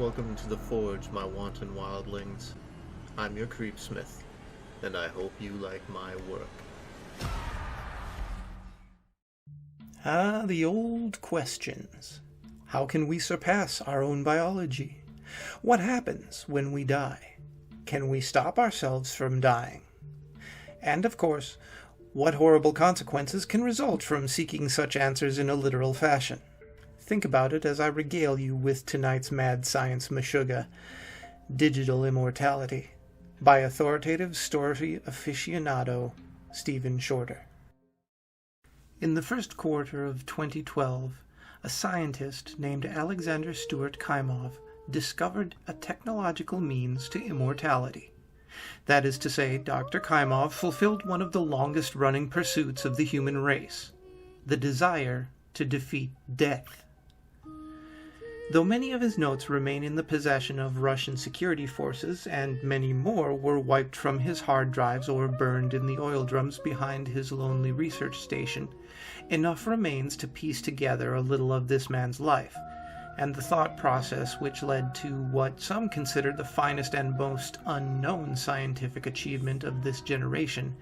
Welcome to the Forge, my wanton wildlings. I'm your creepsmith, and I hope you like my work. The old questions. How can we surpass our own biology? What happens when we die? Can we stop ourselves from dying? And, of course, what horrible consequences can result from seeking such answers in a literal fashion? Think about it as I regale you with tonight's mad science meshuggah, Digital Immortality, by authoritative story aficionado Stephen Shorter. In the first quarter of 2012, a scientist named Alexander Stuart Kymov discovered a technological means to immortality. That is to say, Dr. Kymov fulfilled one of the longest-running pursuits of the human race, the desire to defeat death. Though many of his notes remain in the possession of Russian security forces, and many more were wiped from his hard drives or burned in the oil drums behind his lonely research station, enough remains to piece together a little of this man's life, and the thought process which led to what some consider the finest and most unknown scientific achievement of this generation,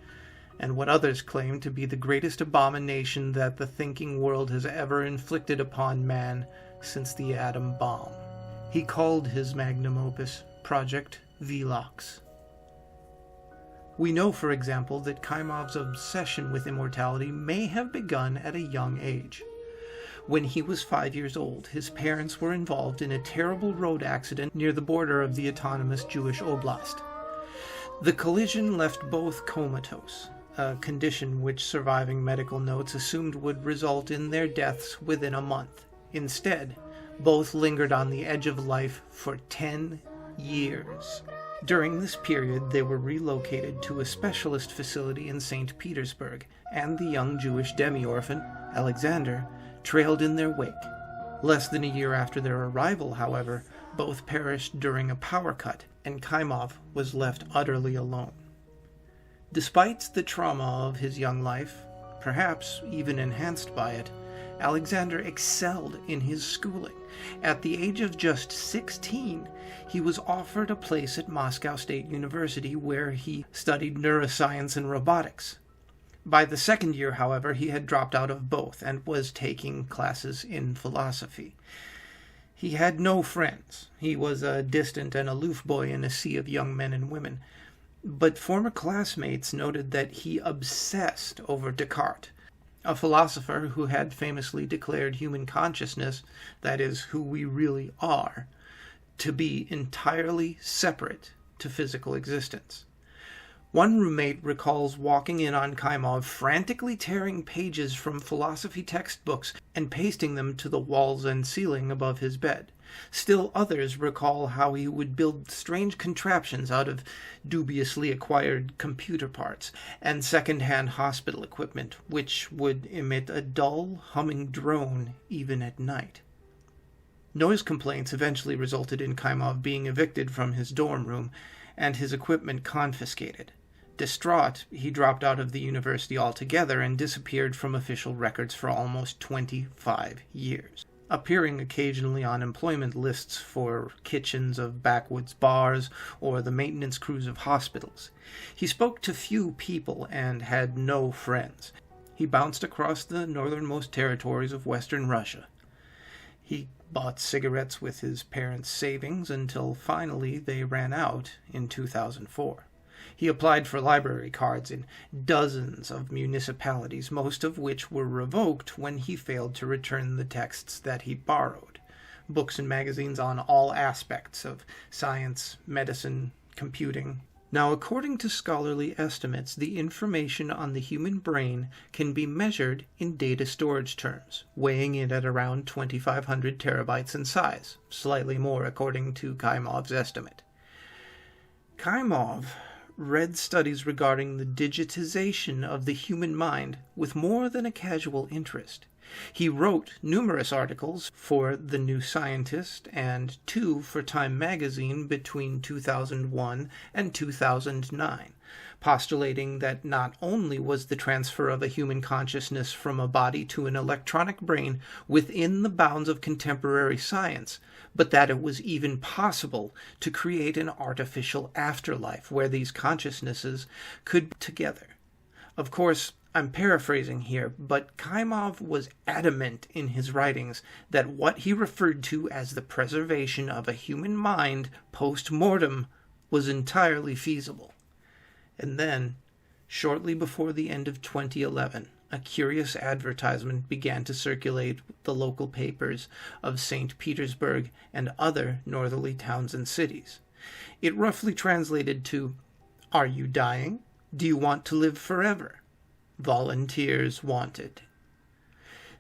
and what others claim to be the greatest abomination that the thinking world has ever inflicted upon man since the atom bomb. He called his magnum opus Project Velox. We know, for example, that Kymov's obsession with immortality may have begun at a young age. When he was 5 years old, his parents were involved in a terrible road accident near the border of the autonomous Jewish oblast. The collision left both comatose, a condition which surviving medical notes assumed would result in their deaths within a month. Instead, both lingered on the edge of life for 10 years. During this period, they were relocated to a specialist facility in St. Petersburg, and the young Jewish demi-orphan, Alexander, trailed in their wake. Less than a year after their arrival, however, both perished during a power cut, and Kymov was left utterly alone. Despite the trauma of his young life, perhaps even enhanced by it, Alexander excelled in his schooling. At the age of just 16, he was offered a place at Moscow State University where he studied neuroscience and robotics. By the second year, however, he had dropped out of both and was taking classes in philosophy. He had no friends. He was a distant and aloof boy in a sea of young men and women. But former classmates noted that he obsessed over Descartes, a philosopher who had famously declared human consciousness, that is, who we really are, to be entirely separate to physical existence. One roommate recalls walking in on Kymov frantically tearing pages from philosophy textbooks and pasting them to the walls and ceiling above his bed. Still others recall how he would build strange contraptions out of dubiously acquired computer parts and second-hand hospital equipment, which would emit a dull, humming drone even at night. Noise complaints eventually resulted in Kymov being evicted from his dorm room and his equipment confiscated. Distraught, he dropped out of the university altogether and disappeared from official records for almost 25 years. Appearing occasionally on employment lists for kitchens of backwoods bars or the maintenance crews of hospitals. He spoke to few people and had no friends. He bounced across the northernmost territories of western Russia. He bought cigarettes with his parents' savings until finally they ran out in 2004. He applied for library cards in dozens of municipalities, most of which were revoked when he failed to return the texts that he borrowed. Books and magazines on all aspects of science, medicine, computing. Now, according to scholarly estimates, the information on the human brain can be measured in data storage terms, weighing in at around 2,500 terabytes in size, slightly more according to Kymov's estimate. Kymov read studies regarding the digitization of the human mind with more than a casual interest. He wrote numerous articles for The New Scientist and 2 for Time magazine between 2001 and 2009, postulating that not only was the transfer of a human consciousness from a body to an electronic brain within the bounds of contemporary science, but that it was even possible to create an artificial afterlife where these consciousnesses could be together. Of course, I'm paraphrasing here, but Kaimov was adamant in his writings that what he referred to as the preservation of a human mind post-mortem was entirely feasible. And then, shortly before the end of 2011, a curious advertisement began to circulate the local papers of St. Petersburg and other northerly towns and cities. It roughly translated to, "Are you dying? Do you want to live forever? Volunteers wanted."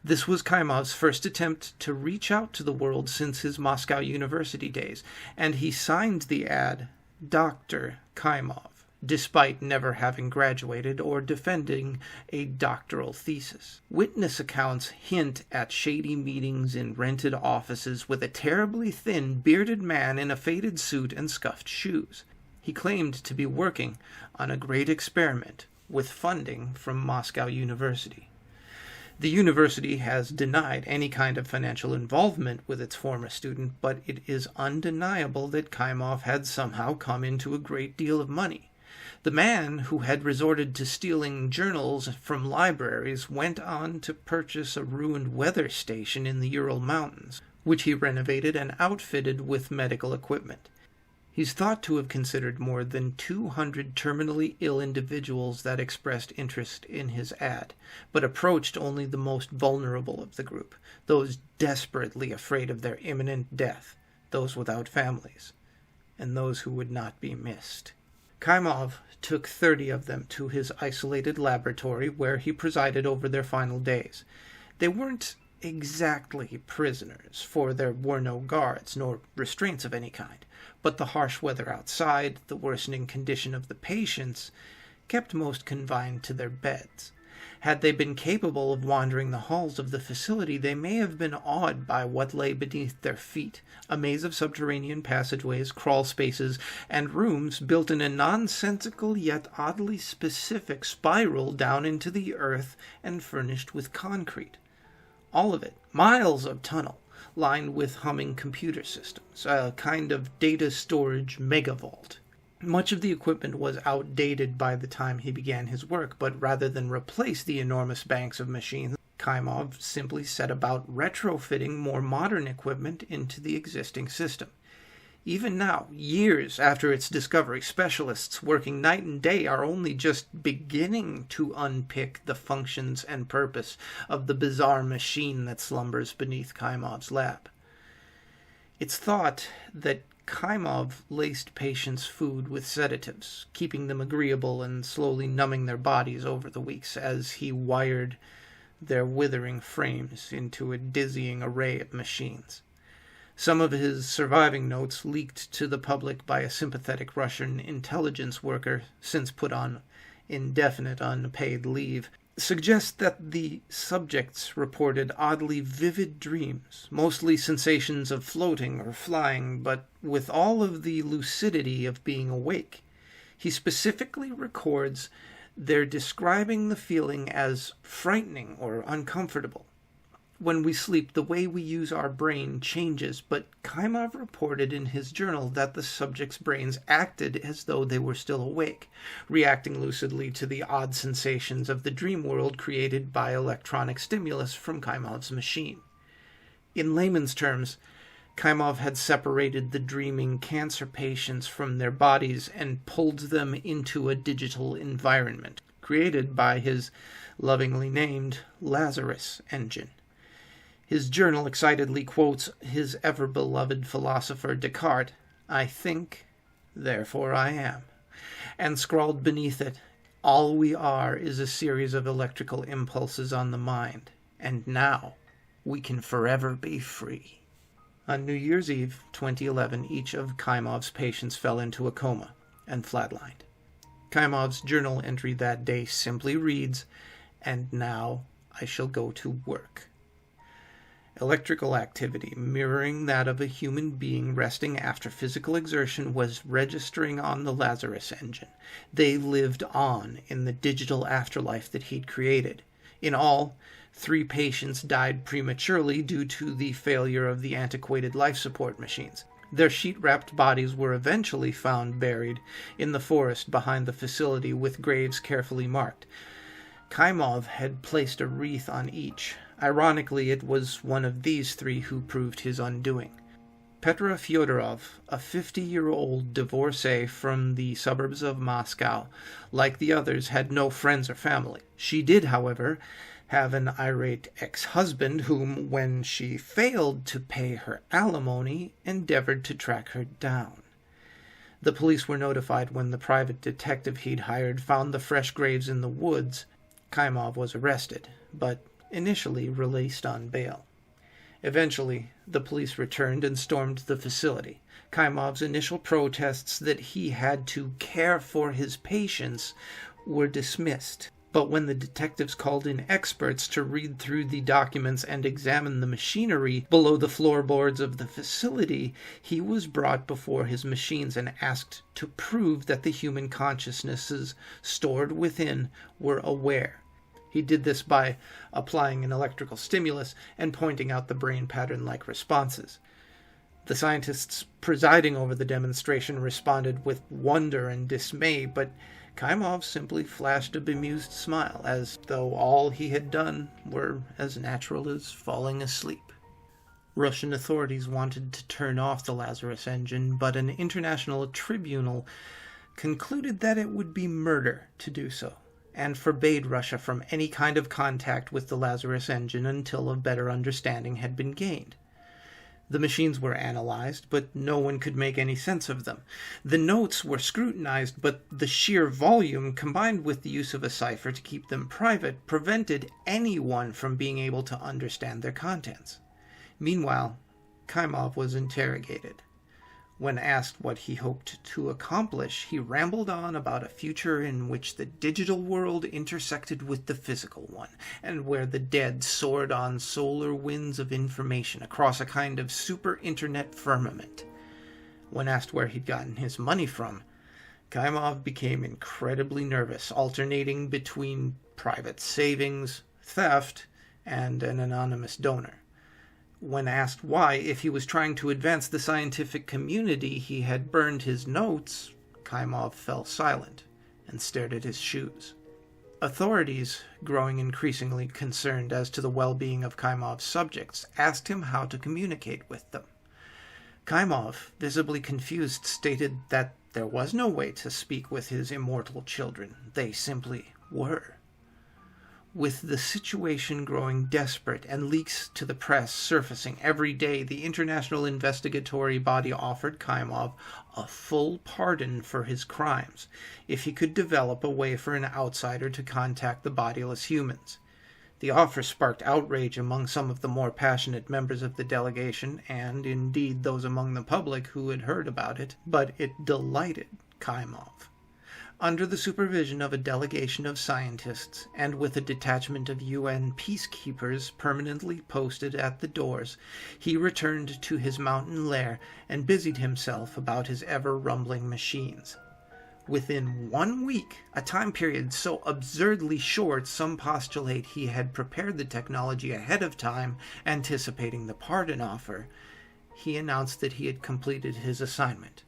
This was Kaimov's first attempt to reach out to the world since his Moscow University days, and he signed the ad Dr. Kaimov, despite never having graduated or defending a doctoral thesis. Witness accounts hint at shady meetings in rented offices with a terribly thin, bearded man in a faded suit and scuffed shoes. He claimed to be working on a great experiment with funding from Moscow University. The university has denied any kind of financial involvement with its former student, but it is undeniable that Kaimov had somehow come into a great deal of money. The man who had resorted to stealing journals from libraries went on to purchase a ruined weather station in the Ural Mountains, which he renovated and outfitted with medical equipment. He's thought to have considered more than 200 terminally ill individuals that expressed interest in his ad, but approached only the most vulnerable of the group, those desperately afraid of their imminent death, those without families, and those who would not be missed. Kaimov took 30 of them to his isolated laboratory where he presided over their final days. They weren't exactly prisoners, for there were no guards nor restraints of any kind, but the harsh weather outside, the worsening condition of the patients, kept most confined to their beds. Had they been capable of wandering the halls of the facility, they may have been awed by what lay beneath their feet, a maze of subterranean passageways, crawl spaces, and rooms built in a nonsensical yet oddly specific spiral down into the earth and furnished with concrete. All of it, miles of tunnel, lined with humming computer systems, a kind of data storage megavault. Much of the equipment was outdated by the time he began his work, but rather than replace the enormous banks of machines, Kaimov simply set about retrofitting more modern equipment into the existing system. Even now, years after its discovery, specialists working night and day are only just beginning to unpick the functions and purpose of the bizarre machine that slumbers beneath Kaimov's lab. It's thought that Kaimov laced patients' food with sedatives, keeping them agreeable and slowly numbing their bodies over the weeks as he wired their withering frames into a dizzying array of machines. Some of his surviving notes, leaked to the public by a sympathetic Russian intelligence worker, since put on indefinite unpaid leave, suggest that the subjects reported oddly vivid dreams, mostly sensations of floating or flying, but with all of the lucidity of being awake. He specifically records their describing the feeling as frightening or uncomfortable. When we sleep, the way we use our brain changes, but Kaimov reported in his journal that the subjects' brains acted as though they were still awake, reacting lucidly to the odd sensations of the dream world created by electronic stimulus from Kaimov's machine. In layman's terms, Kaimov had separated the dreaming cancer patients from their bodies and pulled them into a digital environment, created by his lovingly named Lazarus engine. His journal excitedly quotes his ever-beloved philosopher Descartes, "I think, therefore I am," and scrawled beneath it, "All we are is a series of electrical impulses on the mind, and now we can forever be free." On New Year's Eve, 2011, each of Kaimov's patients fell into a coma and flatlined. Kaimov's journal entry that day simply reads, "And now I shall go to work." Electrical activity, mirroring that of a human being resting after physical exertion, was registering on the Lazarus engine. They lived on in the digital afterlife that he'd created. In all, 3 patients died prematurely due to the failure of the antiquated life support machines. Their sheet-wrapped bodies were eventually found buried in the forest behind the facility with graves carefully marked. Kaimov had placed a wreath on each. Ironically, it was one of these 3 who proved his undoing. Petra Fyodorov, a 50-year-old divorcee from the suburbs of Moscow, like the others, had no friends or family. She did, however, have an irate ex-husband whom, when she failed to pay her alimony, endeavored to track her down. The police were notified when the private detective he'd hired found the fresh graves in the woods. Kaimov was arrested, but initially released on bail. Eventually, the police returned and stormed the facility. Kaimov's initial protests that he had to care for his patients were dismissed. But when the detectives called in experts to read through the documents and examine the machinery below the floorboards of the facility, he was brought before his machines and asked to prove that the human consciousnesses stored within were aware. He did this by applying an electrical stimulus and pointing out the brain pattern-like responses. The scientists presiding over the demonstration responded with wonder and dismay, but Kaimov simply flashed a bemused smile, as though all he had done were as natural as falling asleep. Russian authorities wanted to turn off the Lazarus engine, but an international tribunal concluded that it would be murder to do so, and forbade Russia from any kind of contact with the Lazarus engine until a better understanding had been gained. The machines were analyzed, but no one could make any sense of them. The notes were scrutinized, but the sheer volume, combined with the use of a cipher to keep them private, prevented anyone from being able to understand their contents. Meanwhile, Kaimov was interrogated. When asked what he hoped to accomplish, he rambled on about a future in which the digital world intersected with the physical one, and where the dead soared on solar winds of information across a kind of super-internet firmament. When asked where he'd gotten his money from, Kaimov became incredibly nervous, alternating between private savings, theft, and an anonymous donor. When asked why, if he was trying to advance the scientific community, he had burned his notes, Kaimov fell silent and stared at his shoes. Authorities, growing increasingly concerned as to the well-being of Kaimov's subjects, asked him how to communicate with them. Kaimov, visibly confused, stated that there was no way to speak with his immortal children. They simply were. With the situation growing desperate and leaks to the press surfacing every day, the international investigatory body offered Kaimov a full pardon for his crimes if he could develop a way for an outsider to contact the bodiless humans. The offer sparked outrage among some of the more passionate members of the delegation, and indeed those among the public who had heard about it, but it delighted Kaimov. Under the supervision of a delegation of scientists, and with a detachment of UN peacekeepers permanently posted at the doors, he returned to his mountain lair and busied himself about his ever-rumbling machines. Within 1 week, a time period so absurdly short some postulate he had prepared the technology ahead of time, anticipating the pardon offer, he announced that he had completed his assignment.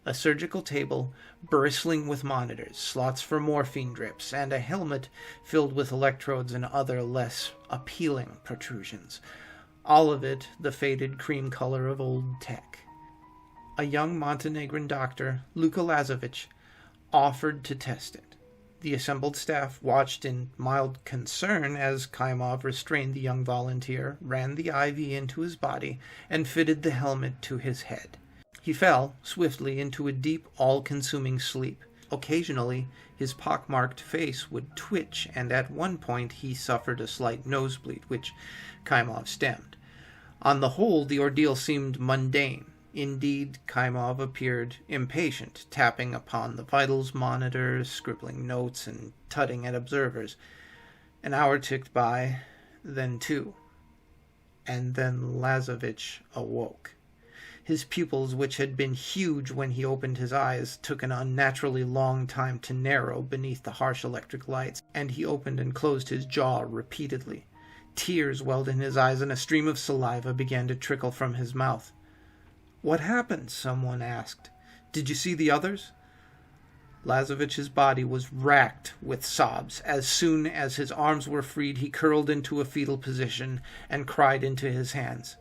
A surgical table bristling with monitors, slots for morphine drips, and a helmet filled with electrodes and other less appealing protrusions. All of it the faded cream color of old tech. A young Montenegrin doctor, Luka Lazovich, offered to test it. The assembled staff watched in mild concern as Kaimov restrained the young volunteer, ran the IV into his body, and fitted the helmet to his head. He fell swiftly into a deep, all-consuming sleep. Occasionally, his pockmarked face would twitch, and at one point he suffered a slight nosebleed, which Kaimov stemmed. On the whole, the ordeal seemed mundane. Indeed, Kaimov appeared impatient, tapping upon the vitals monitor, scribbling notes, and tutting at observers. An hour ticked by, then 2. and then Lazarevich awoke. His pupils, which had been huge when he opened his eyes, took an unnaturally long time to narrow beneath the harsh electric lights, and he opened and closed his jaw repeatedly. Tears welled in his eyes, and a stream of saliva began to trickle from his mouth. "What happened?" someone asked. "Did you see the others?" Lazarevich's body was racked with sobs. As soon as his arms were freed, he curled into a fetal position and cried into his hands.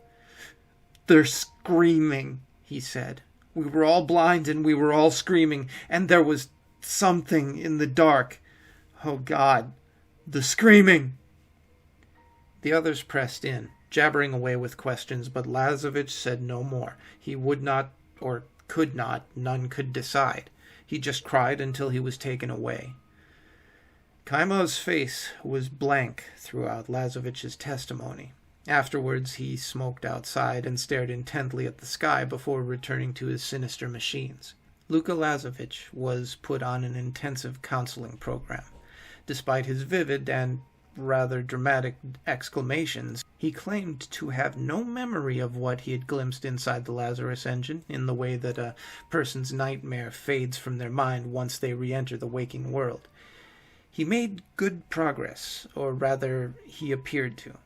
"They're screaming," he said. "We were all blind and we were all screaming, and there was something in the dark. Oh God, the screaming!" The others pressed in, jabbering away with questions, but Lazarevich said no more. He would not, or could not, none could decide. He just cried until he was taken away. Kaimov's face was blank throughout Lazarevich's testimony. Afterwards, he smoked outside and stared intently at the sky before returning to his sinister machines. Luka Lazarevich was put on an intensive counseling program. Despite his vivid and rather dramatic exclamations, he claimed to have no memory of what he had glimpsed inside the Lazarus engine, in the way that a person's nightmare fades from their mind once they re-enter the waking world. He made good progress, or rather, he appeared to.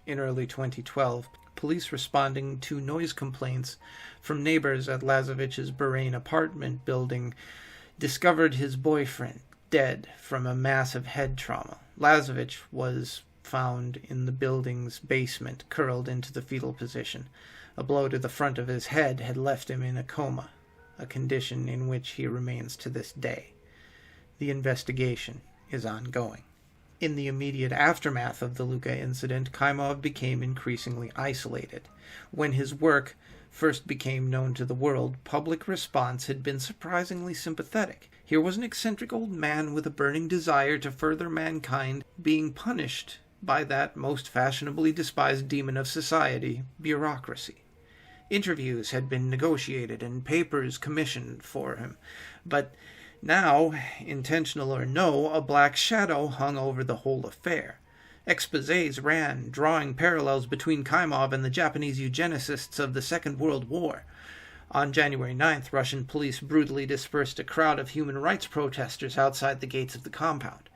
In early 2012, police responding to noise complaints from neighbors at Lazarevich's Bahrain apartment building discovered his boyfriend dead from a massive head trauma. Lazarevich was found in the building's basement, curled into the fetal position. A blow to the front of his head had left him in a coma, a condition in which he remains to this day. The investigation is ongoing. In the immediate aftermath of the Luka incident, Kaimov became increasingly isolated. When his work first became known to the world, public response had been surprisingly sympathetic. Here was an eccentric old man with a burning desire to further mankind being punished by that most fashionably despised demon of society, bureaucracy. Interviews had been negotiated and papers commissioned for him, but now, intentional or no, a black shadow hung over the whole affair. Exposés ran, drawing parallels between Kaimov and the Japanese eugenicists of the Second World War. On January 9th, Russian police brutally dispersed a crowd of human rights protesters outside the gates of the compound.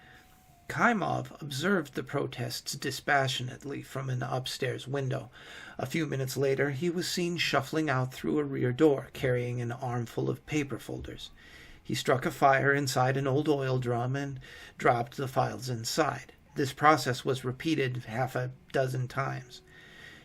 Kaimov observed the protests dispassionately from an upstairs window. A few minutes later, he was seen shuffling out through a rear door, carrying an armful of paper folders. He struck a fire inside an old oil drum and dropped the files inside. This process was repeated half a dozen times.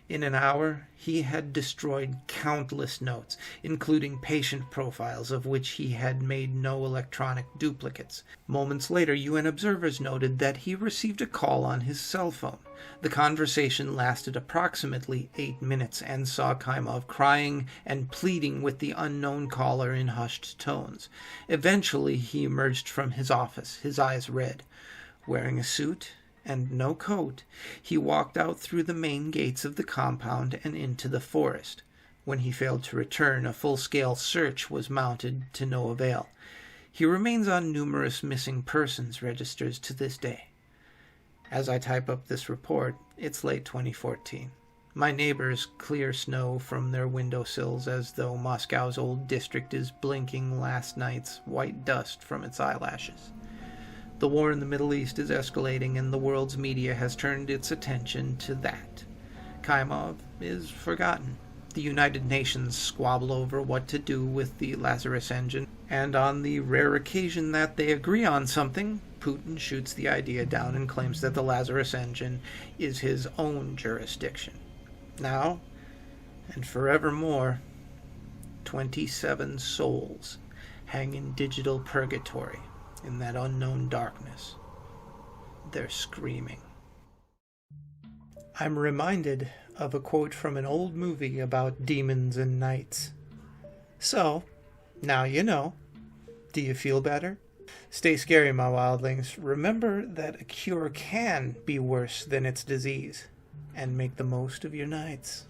In an hour, he had destroyed countless notes, including patient profiles of which he had made no electronic duplicates. Moments later, UN observers noted that he received a call on his cell phone. The conversation lasted approximately 8 minutes and saw Kaimov crying and pleading with the unknown caller in hushed tones. Eventually, he emerged from his office, his eyes red. Wearing a suit and no coat, he walked out through the main gates of the compound and into the forest. When he failed to return, a full-scale search was mounted to no avail. He remains on numerous missing persons registers to this day. As I type up this report, it's late 2014. My neighbors clear snow from their windowsills as though Moscow's old district is blinking last night's white dust from its eyelashes. The war in the Middle East is escalating, and the world's media has turned its attention to that. Kaimov is forgotten. The United Nations squabble over what to do with the Lazarus engine, and on the rare occasion that they agree on something, Putin shoots the idea down and claims that the Lazarus engine is his own jurisdiction. Now, and forevermore, 27 souls hang in digital purgatory. In that unknown darkness, they're screaming. I'm reminded of a quote from an old movie about demons and knights. So, now you know. Do you feel better? Stay scary, my wildlings. Remember that a cure can be worse than its disease. And make the most of your nights.